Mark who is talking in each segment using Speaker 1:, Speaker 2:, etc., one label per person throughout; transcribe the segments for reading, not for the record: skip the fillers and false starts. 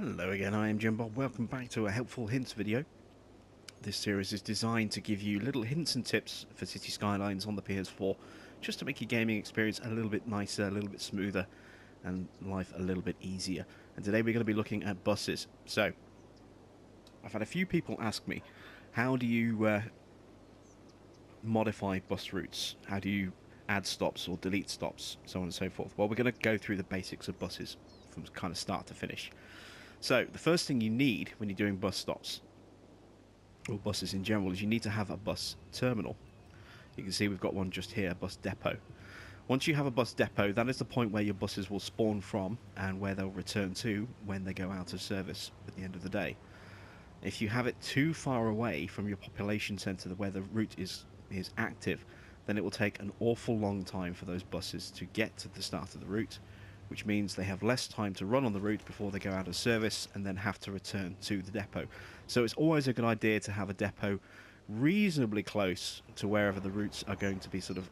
Speaker 1: Hello again, I am Jim Bob. Welcome back to a helpful hints video. This series is designed to give you little hints and tips for City Skylines on the PS4, just to make your gaming experience a little bit nicer, a little bit smoother, and life a little bit easier. And today we're going to be looking at buses. So, I've had a few people ask me, how do you modify bus routes? How do you add stops or delete stops, so on and so forth? Well, we're going to go through the basics of buses from kind of start to finish. So, the first thing you need when you're doing bus stops, or buses in general, is you need to have a bus terminal. You can see we've got one just here, bus depot. Once you have a bus depot, that is the point where your buses will spawn from and where they'll return to when they go out of service at the end of the day. If you have it too far away from your population centre where the route is active, then it will take an awful long time for those buses to get to the start of the route, which means they have less time to run on the route before they go out of service and then have to return to the depot. So it's always a good idea to have a depot reasonably close to wherever the routes are going to be sort of,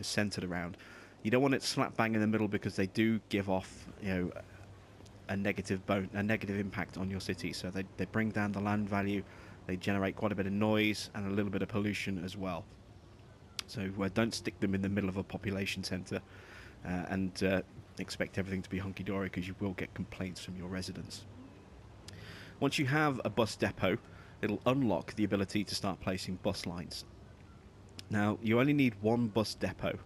Speaker 1: centered around. You don't want it slap bang in the middle, because they do give off, a negative impact on your city. So they bring down the land value, they generate quite a bit of noise and a little bit of pollution as well. So don't stick them in the middle of a population centre and expect everything to be hunky-dory, because you will get complaints from your residents. Once you have a bus depot, it'll unlock the ability to start placing bus lines. Now, you only need one bus depot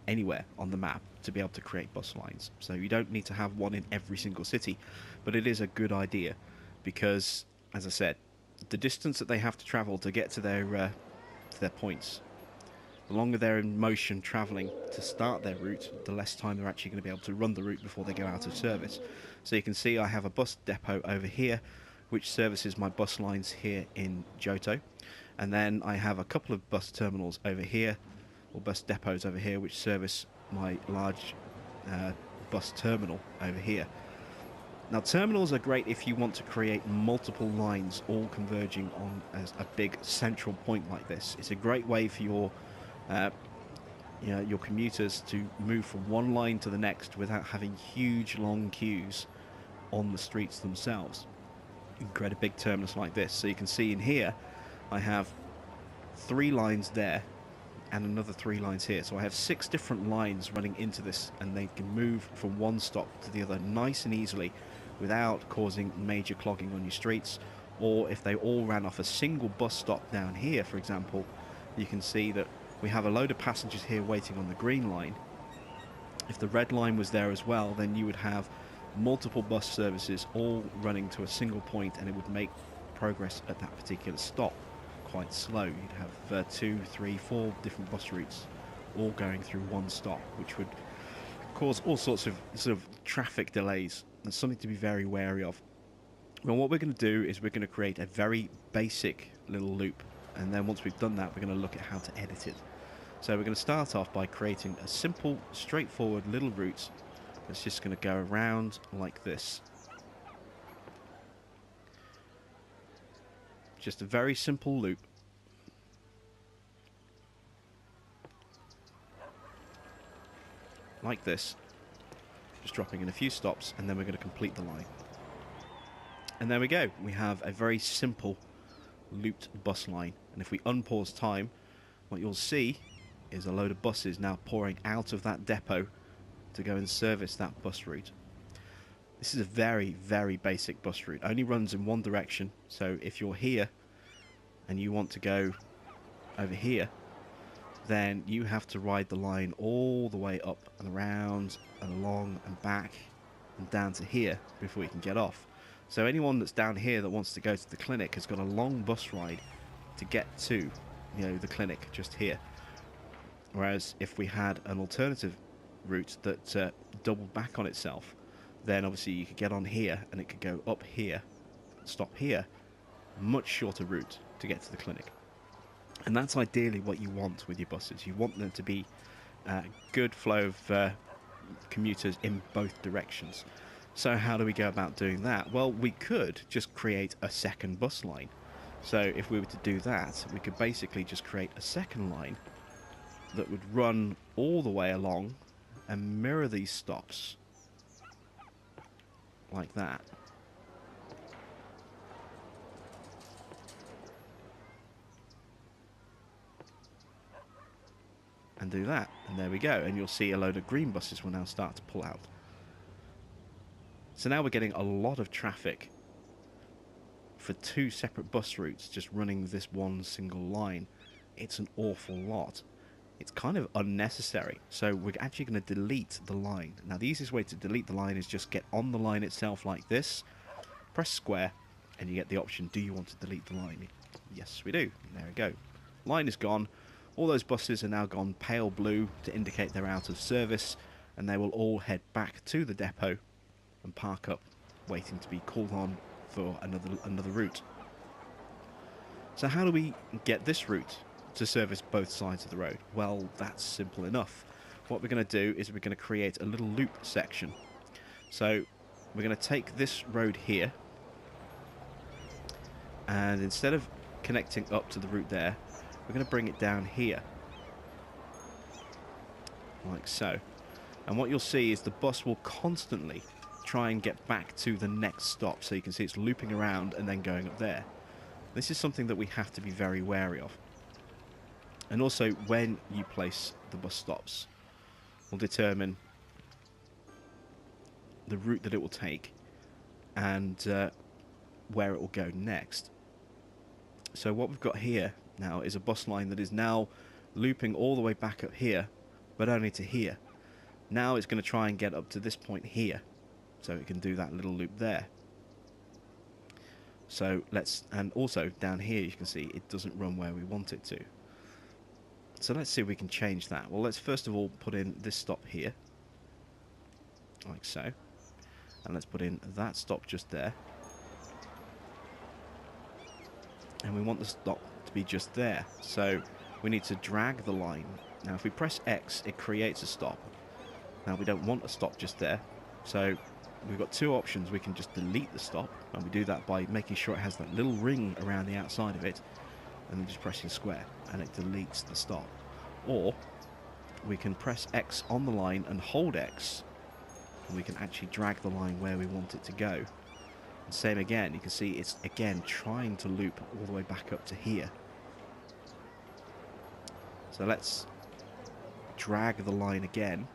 Speaker 1: anywhere on the map to be able to create bus lines, so you don't need to have one in every single city, but it is a good idea because, as I said, the distance that they have to travel to get to their points, the longer they're in motion travelling to start their route, the less time they're actually going to be able to run the route before they go out of service. So you can see I have a bus depot over here which services my bus lines here in Johto, and then I have a couple of bus terminals over here, or bus depots over here, which service my large bus terminal over here. Now, terminals are great if you want to create multiple lines all converging on as a big central point like this. It's a great way for your commuters to move from one line to the next without having huge long queues on the streets themselves. You can create a big terminus like this. So you can see in here I have 3 lines there and another 3 lines here. So I have 6 different lines running into this, and they can move from one stop to the other nice and easily without causing major clogging on your streets. Or if they all ran off a single bus stop down here, for example, you can see that we have a load of passengers here waiting on the green line. If the red line was there as well, then you would have multiple bus services all running to a single point, and it would make progress at that particular stop quite slow. You'd have 2, 3, 4 different bus routes all going through one stop, which would cause all sorts of sort of traffic delays. That's something to be very wary of. Well, what we're going to do is we're going to create a very basic little loop, and then once we've done that, we're going to look at how to edit it. So we're going to start off by creating a simple, straightforward little route that's just going to go around like this. Just a very simple loop. Like this. Just dropping in a few stops, and then we're going to complete the line. And there we go. We have a very simple looped bus line. And if we unpause time, what you'll see is a load of buses now pouring out of that depot to go and service that bus route. This is a very, very basic bus route. It only runs in one direction, so if you're here and you want to go over here, then you have to ride the line all the way up and around and along and back and down to here before you can get off. So anyone that's down here that wants to go to the clinic has got a long bus ride to get to, the clinic just here. Whereas if we had an alternative route that doubled back on itself, then obviously you could get on here and it could go up here, stop here. Much shorter route to get to the clinic. And that's ideally what you want with your buses. You want them to be a good flow of commuters in both directions. So how do we go about doing that? Well, we could just create a second bus line. So if we were to do that, we could basically just create a second line that would run all the way along and mirror these stops like that. and do that, and there we go, and you'll see a load of green buses will now start to pull out. So now we're getting a lot of traffic for 2 separate bus routes just running this one single line. It's an awful lot. It's kind of unnecessary, so we're actually going to delete the line. Now the easiest way to delete the line is just get on the line itself like this, press square, and you get the option, do you want to delete the line? Yes, we do. There we go. Line is gone. All those buses are now gone pale blue to indicate they're out of service, and they will all head back to the depot and park up, waiting to be called on for another route. So how do we get this route to service both sides of the road? Well, that's simple enough. What we're going to do is we're going to create a little loop section. So we're going to take this road here, and instead of connecting up to the route there, we're going to bring it down here, like so. And what you'll see is the bus will constantly try and get back to the next stop, so you can see it's looping around and then going up there. This is something that we have to be very wary of. And also, when you place the bus stops will determine the route that it will take and where it will go next. So what we've got here now is a bus line that is now looping all the way back up here, but only to here. Now it's going to try and get up to this point here, so it can do that little loop there. So and also down here you can see it doesn't run where we want it to. So let's see if we can change that. Well, let's first of all put in this stop here, like so, and let's put in that stop just there, and we want the stop to be just there, so we need to drag the line. Now if we press X, it creates a stop. Now we don't want a stop just there, so we've got 2 options. We can just delete the stop, and we do that by making sure it has that little ring around the outside of it, and then just pressing square, and it deletes the stop. Or we can press X on the line and hold X, and we can actually drag the line where we want it to go. And same again, you can see it's again trying to loop all the way back up to here. So let's drag the line again,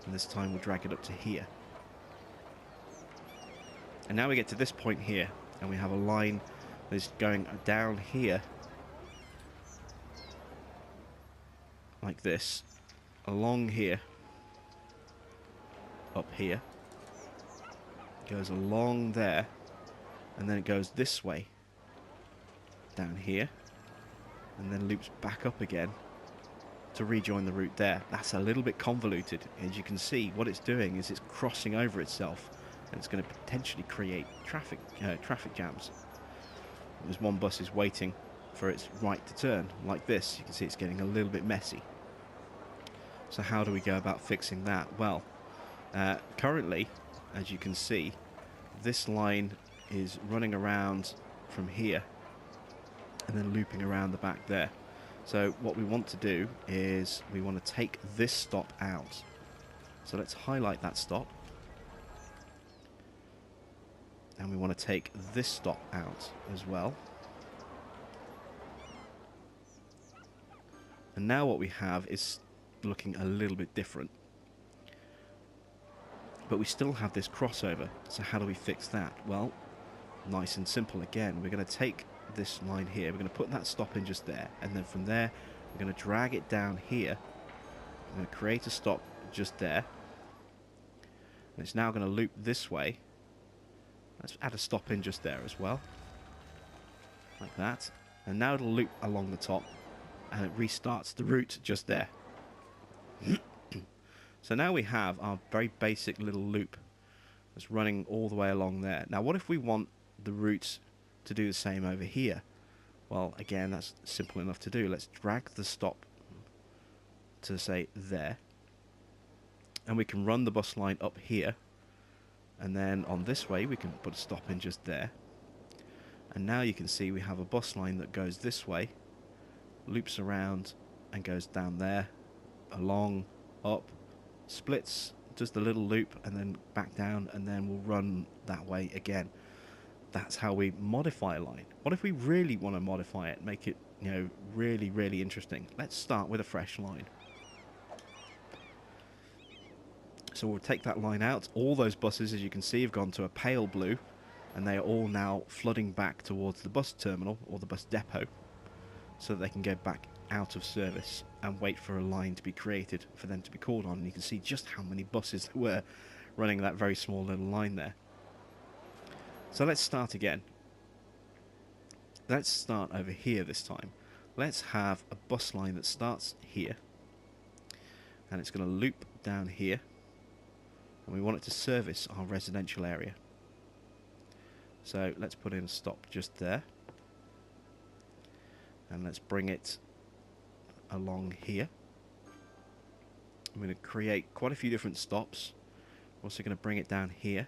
Speaker 1: and this time we'll drag it up to here. And now we get to this point here, and we have a line that's going down here, like this, along here, up here, goes along there, and then it goes this way, down here, and then loops back up again to rejoin the route there. That's a little bit convoluted. As you can see, what it's doing is it's crossing over itself, and it's going to potentially create traffic jams. There's one bus is waiting for its right to turn, like this. You can see it's getting a little bit messy. So how do we go about fixing that? Well, currently, as you can see, this line is running around from here and then looping around the back there. So what we want to do is we want to take this stop out. So let's highlight that stop. And we want to take this stop out as well. And now what we have is looking a little bit different. But we still have this crossover. So how do we fix that? Well, nice and simple again. We're going to take this line here. We're going to put that stop in just there. And then from there, we're going to drag it down here. We're going to create a stop just there. And it's now going to loop this way. Let's add a stop in just there as well, like that. And now it'll loop along the top, and it restarts the route just there. So now we have our very basic little loop that's running all the way along there. Now what if we want the route to do the same over here? Well, again, that's simple enough to do. Let's drag the stop to, say, there. And we can run the bus line up here. And then on this way, we can put a stop in just there. And now you can see we have a bus line that goes this way, loops around, and goes down there, along, up, splits, does the little loop, and then back down, and then we'll run that way again. That's how we modify a line. What if we really want to modify it, make it, you know, really, really interesting? Let's start with a fresh line. So we'll take that line out. All those buses, as you can see, have gone to a pale blue, and they are all now flooding back towards the bus terminal or the bus depot, so that they can go back out of service and wait for a line to be created for them to be called on. And you can see just how many buses there were running that very small little line there. So let's start again. Let's start over here this time. Let's have a bus line that starts here, and it's going to loop down here, and we want it to service our residential area. So let's put in a stop just there, and let's bring it along here. I'm going to create quite a few different stops. I'm also going to bring it down here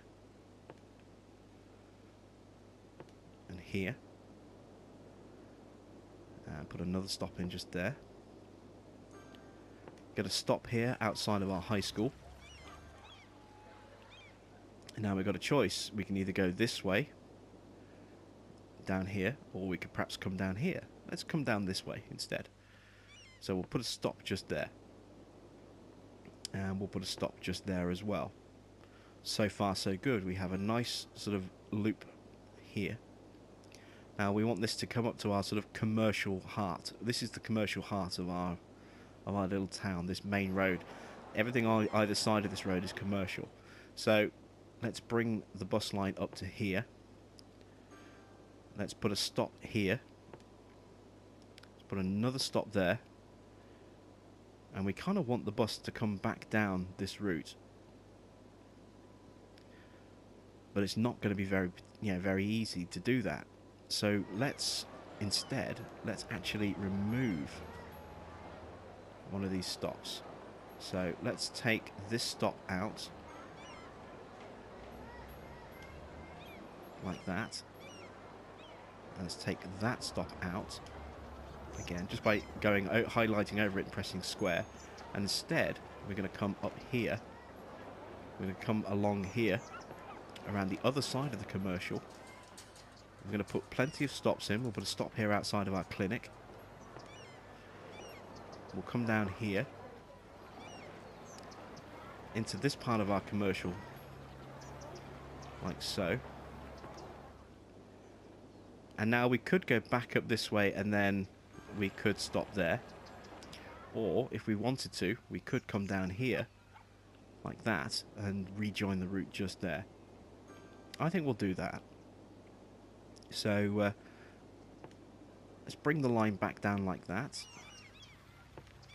Speaker 1: and here, and put another stop in just there. Get a stop here outside of our high school. And now we've got a choice. We can either go this way, down here, or we could perhaps come down here. Let's come down this way instead. So we'll put a stop just there, and we'll put a stop just there as well. So far so good. We have a nice sort of loop here. Now we want this to come up to our sort of commercial heart. This is the commercial heart of our little town, this main road. Everything on either side of this road is commercial. So let's bring the bus line up to here. Let's put a stop here. Let's put another stop there. And we kind of want the bus to come back down this route. But it's not going to be very easy to do that. So let's actually remove one of these stops. So let's take this stop out, like that. And let's take that stop out again, just by highlighting over it and pressing square. And instead, we're going to come up here. We're going to come along here, around the other side of the commercial. We're going to put plenty of stops in. We'll put a stop here outside of our clinic. We'll come down here into this part of our commercial, like so. And now we could go back up this way, and then we could stop there. Or, if we wanted to, we could come down here, like that, and rejoin the route just there. I think we'll do that. So, let's bring the line back down like that.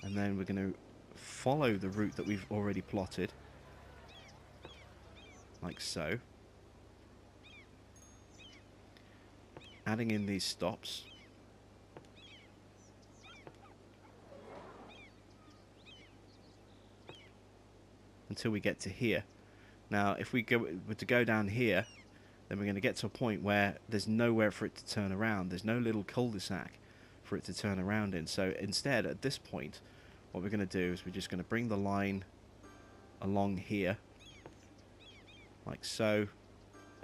Speaker 1: And then we're going to follow the route that we've already plotted, like so. Adding in these stops. Until we get to here. Now, if we were to go down here, then we're going to get to a point where there's nowhere for it to turn around. There's no little cul-de-sac for it to turn around in. So instead, at this point, what we're going to do is we're just going to bring the line along here, like so,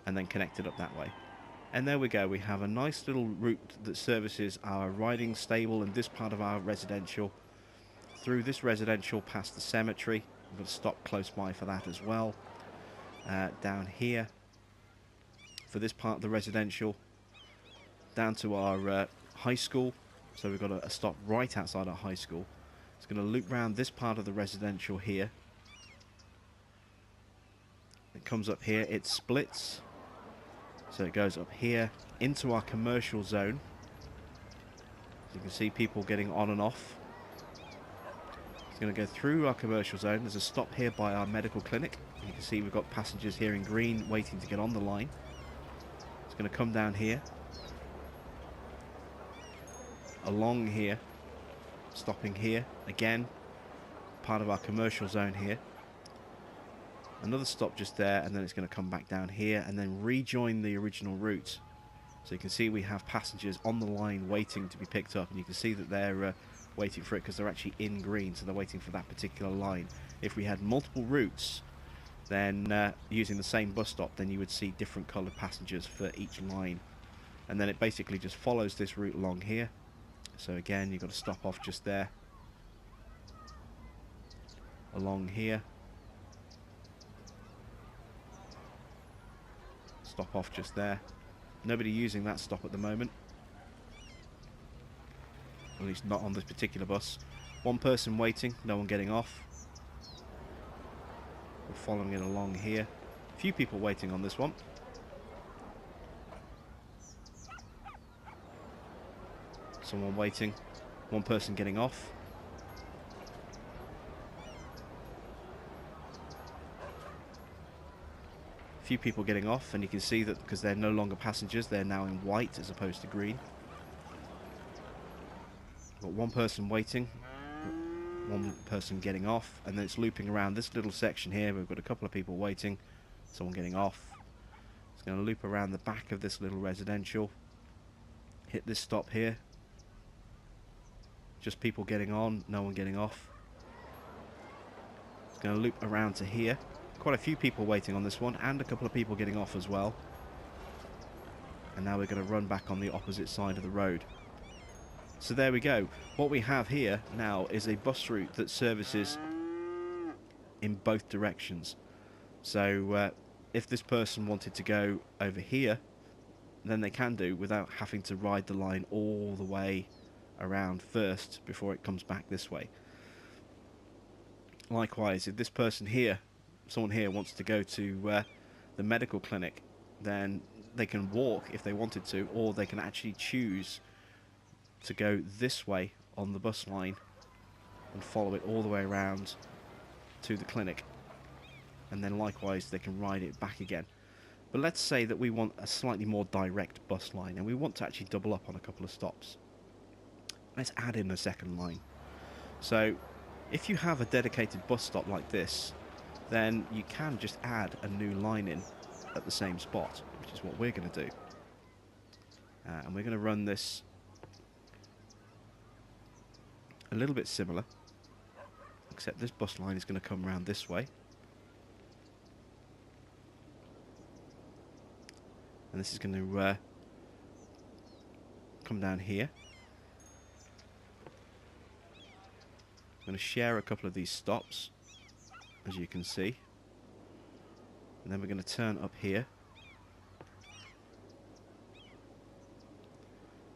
Speaker 1: and then connect it up that way. And there we go. We have a nice little route that services our riding stable and this part of our residential. Through this residential, past the cemetery. I'm going to stop close by for that as well. Down here, for this part of the residential, down to our high school. So we've got a stop right outside our high school. It's going to loop round this part of the residential here. It comes up here, it splits. So it goes up here into our commercial zone. So you can see people getting on and off. It's going to go through our commercial zone. There's a stop here by our medical clinic. You can see we've got passengers here in green waiting to get on the line. It's going to come down here, along here, stopping here again, part of our commercial zone here. Another stop just there, and then it's going to come back down here and then rejoin the original route. So you can see we have passengers on the line waiting to be picked up, and you can see that they're waiting for it because they're actually in green, so they're waiting for that particular line. If we had multiple routes, then using the same bus stop, then you would see different coloured passengers for each line. And then it basically just follows this route along here. So again, you've got to stop off just there, along here, stop off just there. Nobody using that stop at the moment. At least not on this particular bus. One person waiting, no one getting off. We're following it along here. A few people waiting on this one. Someone waiting. One person getting off. A few people getting off, and you can see that because they're no longer passengers, they're now in white as opposed to green. Got one person waiting, one person getting off, and then it's looping around this little section here. We've got a couple of people waiting, someone getting off. It's going to loop around the back of this little residential, hit this stop here. Just people getting on, no one getting off. It's going to loop around to here. Quite a few people waiting on this one, and a couple of people getting off as well. And now we're going to run back on the opposite side of the road. So there we go. What we have here now is a bus route that services in both directions. So if this person wanted to go over here, then they can do without having to ride the line all the way around first before it comes back this way. Likewise, if this person here, someone here, wants to go to the medical clinic, then they can walk if they wanted to, or they can actually choose to go this way on the bus line and follow it all the way around to the clinic, and then likewise they can ride it back again. But let's say that we want a slightly more direct bus line and we want to actually double up on a couple of stops. Let's add in a second line. So if you have a dedicated bus stop like this, then you can just add a new line in at the same spot, which is what we're going to do. And we're going to run this a little bit similar, except this bus line is going to come around this way. And this is going to come down here. I'm going to share a couple of these stops, as you can see. And then we're going to turn up here.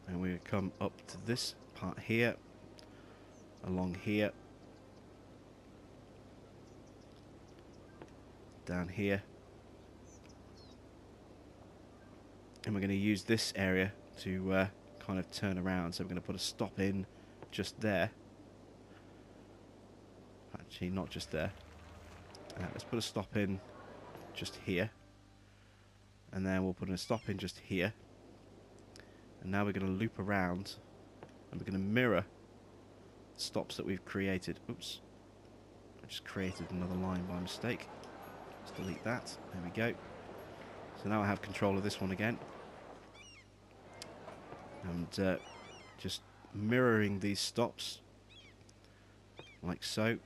Speaker 1: And we're going to come up to this part here, along here, down here, and we're going to use this area to kind of turn around. So we're going to put a stop in just there. Actually, not just there. Let's put a stop in just here, and then we'll put a stop in just here. And now we're going to loop around, and we're going to mirror stops that we've created. Oops, I just created another line by mistake. Let's delete that. There we go. So now I have control of this one again, and just mirroring these stops like so.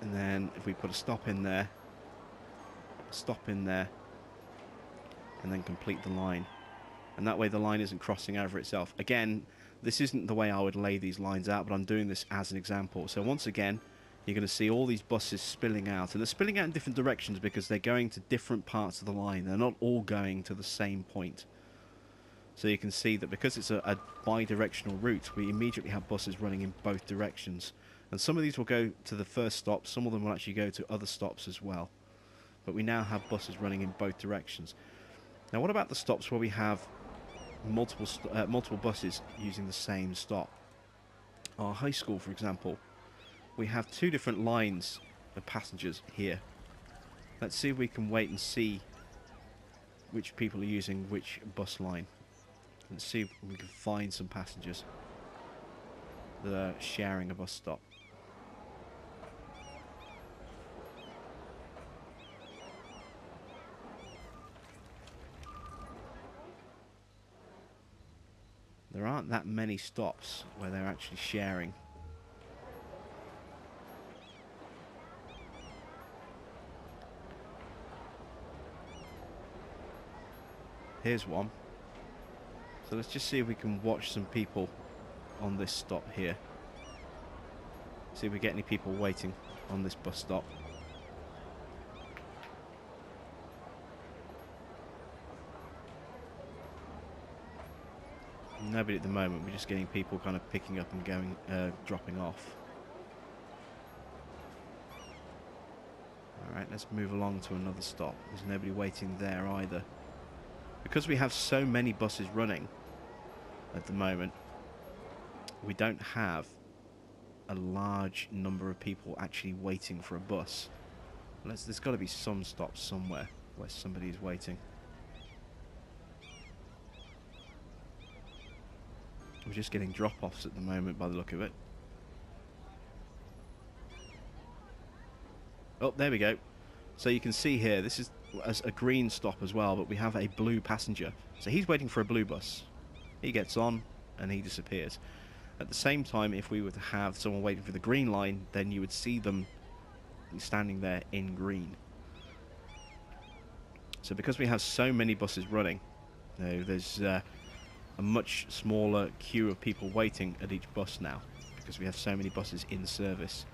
Speaker 1: And then if we put a stop in there, and then complete the line. And that way the line isn't crossing over itself. Again, this isn't the way I would lay these lines out, but I'm doing this as an example. So once again, you're going to see all these buses spilling out. And they're spilling out in different directions because they're going to different parts of the line. They're not all going to the same point. So you can see that because it's a bi-directional route, we immediately have buses running in both directions. And some of these will go to the first stop, some of them will actually go to other stops as well. But we now have buses running in both directions. Now what about the stops where we have multiple buses using the same stop? Our high school, for example, we have two different lines of passengers here. Let's see if we can wait and see which people are using which bus line. Let's see if we can find some passengers that are sharing a bus stop. There aren't that many stops where they're actually sharing. Here's one. So let's just see if we can watch some people on this stop here. See if we get any people waiting on this bus stop. Nobody at the moment. We're just getting people kind of picking up and going, dropping off. Alright, let's move along to another stop. There's nobody waiting there either. Because we have so many buses running at the moment, we don't have a large number of people actually waiting for a bus. There's got to be some stops somewhere where somebody is waiting. We're just getting drop-offs at the moment by the look of it. Oh, there we go. So you can see here, this is a green stop as well, but we have a blue passenger. So he's waiting for a blue bus. He gets on and he disappears. At the same time, if we were to have someone waiting for the green line, then you would see them standing there in green. So because we have so many buses running, you know, there's a much smaller queue of people waiting at each bus now, because we have so many buses in service.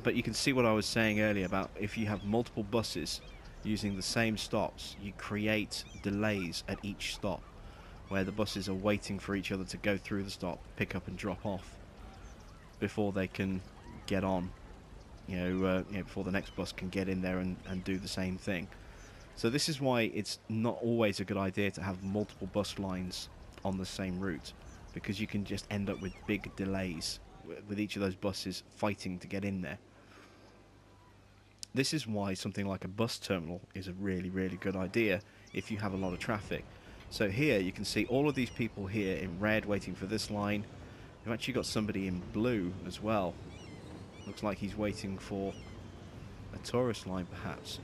Speaker 1: But you can see what I was saying earlier about if you have multiple buses using the same stops, you create delays at each stop, where the buses are waiting for each other to go through the stop, pick up and drop off before they can get on, before the next bus can get in there and do the same thing. So this is why it's not always a good idea to have multiple bus lines on the same route, because you can just end up with big delays with each of those buses fighting to get in there. This is why something like a bus terminal is a really, really good idea if you have a lot of traffic. So here you can see all of these people here in red waiting for this line. You've actually got somebody in blue as well. Looks like he's waiting for a tourist line perhaps.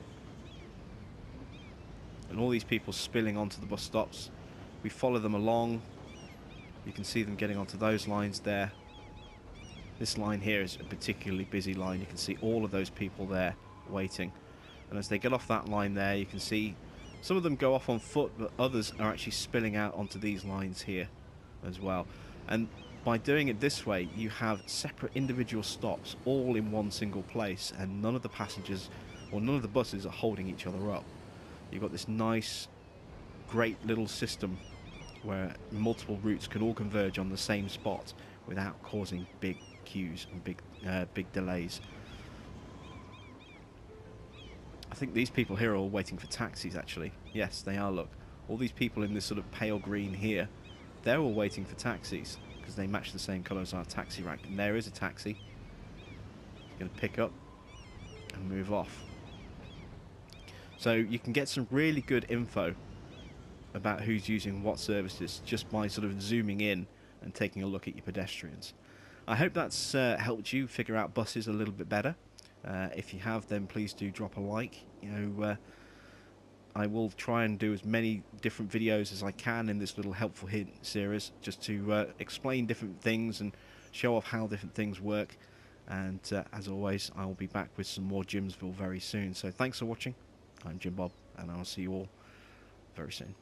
Speaker 1: And all these people spilling onto the bus stops. We follow them along. You can see them getting onto those lines there. This line here is a particularly busy line. You can see all of those people there waiting. And as they get off that line there, you can see some of them go off on foot, but others are actually spilling out onto these lines here as well. And by doing it this way, you have separate individual stops all in one single place, and none of the passengers or none of the buses are holding each other up. You've got this nice, great little system where multiple routes can all converge on the same spot without causing big queues and big delays. I think these people here are all waiting for taxis actually. Yes, they are, look. All these people in this sort of pale green here, they're all waiting for taxis because they match the same colour as our taxi rank. And there is a taxi. It's going to pick up and move off. So you can get some really good info about who's using what services just by sort of zooming in and taking a look at your pedestrians. I hope that's helped you figure out buses a little bit better. If you have, then please do drop a like. I will try and do as many different videos as I can in this little helpful hint series, just to explain different things and show off how different things work. And as always, I will be back with some more Jimsville very soon. So thanks for watching. I'm Jim Bob, and I'll see you all very soon.